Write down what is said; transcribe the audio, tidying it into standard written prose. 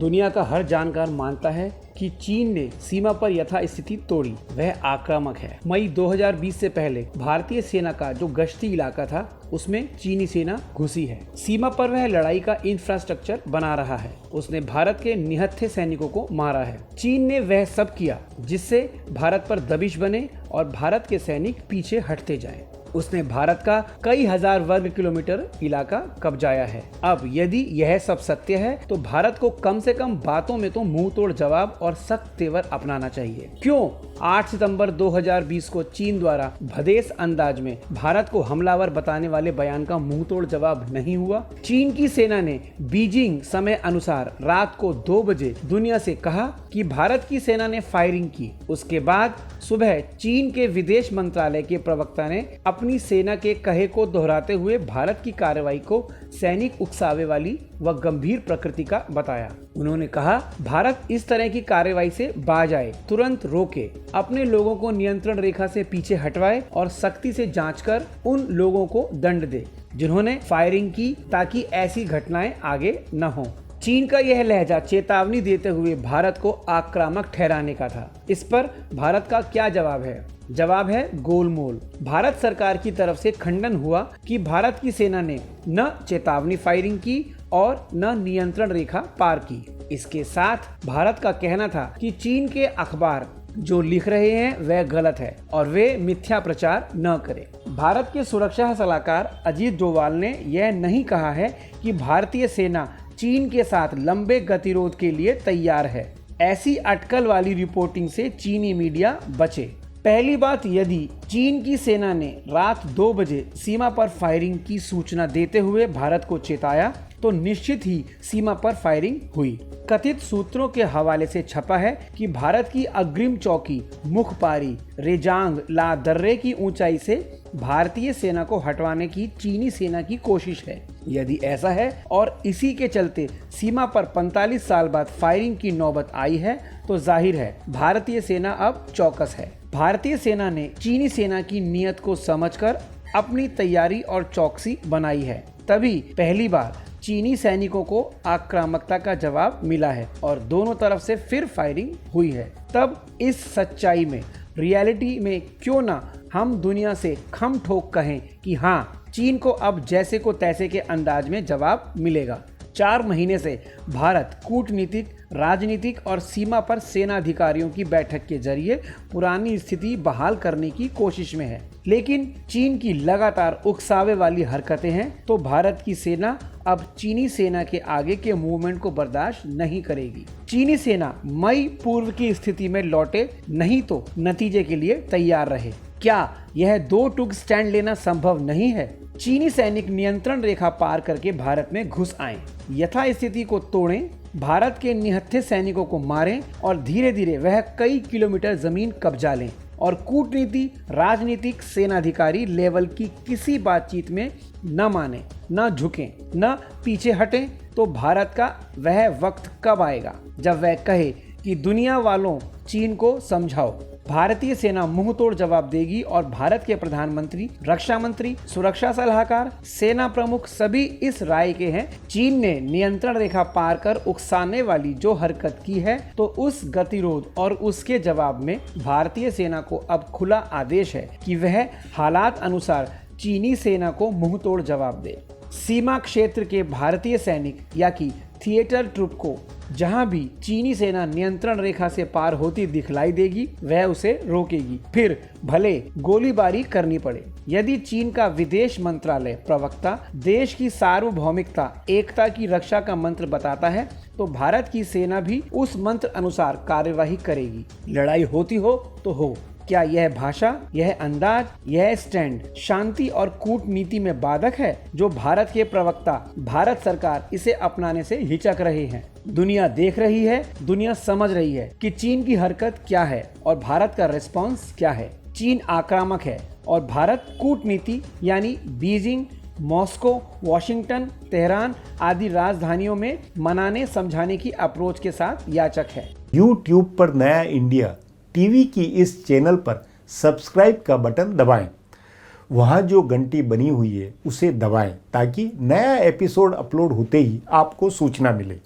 दुनिया का हर जानकार मानता है कि चीन ने सीमा पर यथास्थिति तोड़ी, वह आक्रामक है। मई 2020 से पहले भारतीय सेना का जो गश्ती इलाका था उसमें चीनी सेना घुसी है। सीमा पर वह लड़ाई का इंफ्रास्ट्रक्चर बना रहा है। उसने भारत के निहत्थे सैनिकों को मारा है। चीन ने वह सब किया जिससे भारत पर दबिश बने और भारत के सैनिक पीछे हटते जाएं। उसने भारत का कई हजार वर्ग किलोमीटर इलाका कब्जाया है। अब यदि यह सब सत्य है तो भारत को कम से कम बातों में तो मुंह तोड़ जवाब और सख्त तेवर अपनाना चाहिए। क्यों 8 सितंबर 2020 को चीन द्वारा भदेस अंदाज में भारत को हमलावर बताने वाले बयान का मुंह तोड़ जवाब नहीं हुआ? चीन की सेना ने बीजिंग समय अनुसार रात को 2 बजे दुनिया से कहा कि भारत की सेना ने फायरिंग की। उसके बाद सुबह चीन के विदेश मंत्रालय के प्रवक्ता ने अपनी सेना के कहे को दोहराते हुए भारत की कार्रवाई को सैनिक उकसावे वाली व गंभीर प्रकृति का बताया। उन्होंने कहा, भारत इस तरह की कार्रवाई से बाज आए, तुरंत रोके, अपने लोगों को नियंत्रण रेखा से पीछे हटवाए और सख्ती से जांच कर उन लोगों को दंड दे जिन्होंने फायरिंग की, ताकि ऐसी घटनाएं आगे न हो। चीन का यह लहजा चेतावनी देते हुए भारत को आक्रामक ठहराने का था। इस पर भारत का क्या जवाब है? जवाब है गोलमोल। भारत सरकार की तरफ से खंडन हुआ कि भारत की सेना ने न चेतावनी फायरिंग की और न नियंत्रण रेखा पार की। इसके साथ भारत का कहना था कि चीन के अखबार जो लिख रहे हैं वह गलत है और वे मिथ्या प्रचार न करें। भारत के सुरक्षा सलाहकार अजीत डोवाल ने यह नहीं कहा है कि भारतीय सेना चीन के साथ लंबे गतिरोध के लिए तैयार है। ऐसी अटकल वाली रिपोर्टिंग से चीनी मीडिया बचे। पहली बात, यदि चीन की सेना ने रात 2 बजे सीमा पर फायरिंग की सूचना देते हुए भारत को चेताया तो निश्चित ही सीमा पर फायरिंग हुई। कथित सूत्रों के हवाले से छपा है कि भारत की अग्रिम चौकी मुखपारी रेजांग ला दर्रे की ऊंचाई से भारतीय सेना को हटवाने की चीनी सेना की कोशिश है। यदि ऐसा है और इसी के चलते सीमा पर 45 साल बाद फायरिंग की नौबत आई है तो जाहिर है भारतीय सेना अब चौकस है। भारतीय सेना ने चीनी सेना की नीयत को समझकर अपनी तैयारी और चौकसी बनाई है। तभी पहली बार चीनी सैनिकों को आक्रामकता का जवाब मिला है और दोनों तरफ से फिर फायरिंग हुई है। तब इस सच्चाई में, रियलिटी में क्यों ना हम दुनिया से खम ठोक कहें कि हाँ, चीन को अब जैसे को तैसे के अंदाज में जवाब मिलेगा। 4 महीने से भारत कूटनीतिक, राजनीतिक और सीमा पर सेना अधिकारियों की बैठक के जरिए पुरानी स्थिति बहाल करने की कोशिश में है। लेकिन चीन की लगातार उकसावे वाली हरकतें हैं तो भारत की सेना अब चीनी सेना के आगे के मूवमेंट को बर्दाश्त नहीं करेगी। चीनी सेना मई पूर्व की स्थिति में लौटे, नहीं तो नतीजे के लिए तैयार रहे। क्या यह 2 टूक स्टैंड लेना संभव नहीं है? चीनी सैनिक नियंत्रण रेखा पार करके भारत में घुस आएं, यथास्थिति को तोड़ें, भारत के निहत्थे सैनिकों को मारें और धीरे धीरे वह कई किलोमीटर जमीन कब्जा लें और कूटनीति, राजनीतिक, सेनाधिकारी लेवल की किसी बातचीत में न माने, न झुकें, न पीछे हटें, तो भारत का वह वक्त कब आएगा जब वह कहे कि दुनिया वालों, चीन को समझाओ। भारतीय सेना मुंह तोड़ जवाब देगी और भारत के प्रधानमंत्री, रक्षा मंत्री, सुरक्षा सलाहकार, सेना प्रमुख सभी इस राय के हैं। चीन ने नियंत्रण रेखा पार कर उकसाने वाली जो हरकत की है तो उस गतिरोध और उसके जवाब में भारतीय सेना को अब खुला आदेश है कि वह हालात अनुसार चीनी सेना को मुंह तोड़ जवाब दे। सीमा क्षेत्र के भारतीय सैनिक या कि थिएटर ट्रुप को जहां भी चीनी सेना नियंत्रण रेखा से पार होती दिखलाई देगी वह उसे रोकेगी, फिर भले गोलीबारी करनी पड़े। यदि चीन का विदेश मंत्रालय प्रवक्ता देश की सार्वभौमिकता, एकता की रक्षा का मंत्र बताता है तो भारत की सेना भी उस मंत्र अनुसार कार्यवाही करेगी। लड़ाई होती हो तो हो। क्या यह भाषा, यह अंदाज, यह स्टैंड शांति और कूटनीति में बाधक है जो भारत के प्रवक्ता, भारत सरकार इसे अपनाने से हिचक रहे हैं? दुनिया देख रही है, दुनिया समझ रही है कि चीन की हरकत क्या है और भारत का रिस्पॉन्स क्या है। चीन आक्रामक है और भारत कूटनीति यानी बीजिंग, मॉस्को, वॉशिंगटन, तेहरान आदि राजधानियों में मनाने समझाने की अप्रोच के साथ याचक है। YouTube पर नया इंडिया टीवी की इस चैनल पर सब्सक्राइब का बटन दबाएं। वहाँ जो घंटी बनी हुई है उसे दबाएं ताकि नया एपिसोड अपलोड होते ही आपको सूचना मिले।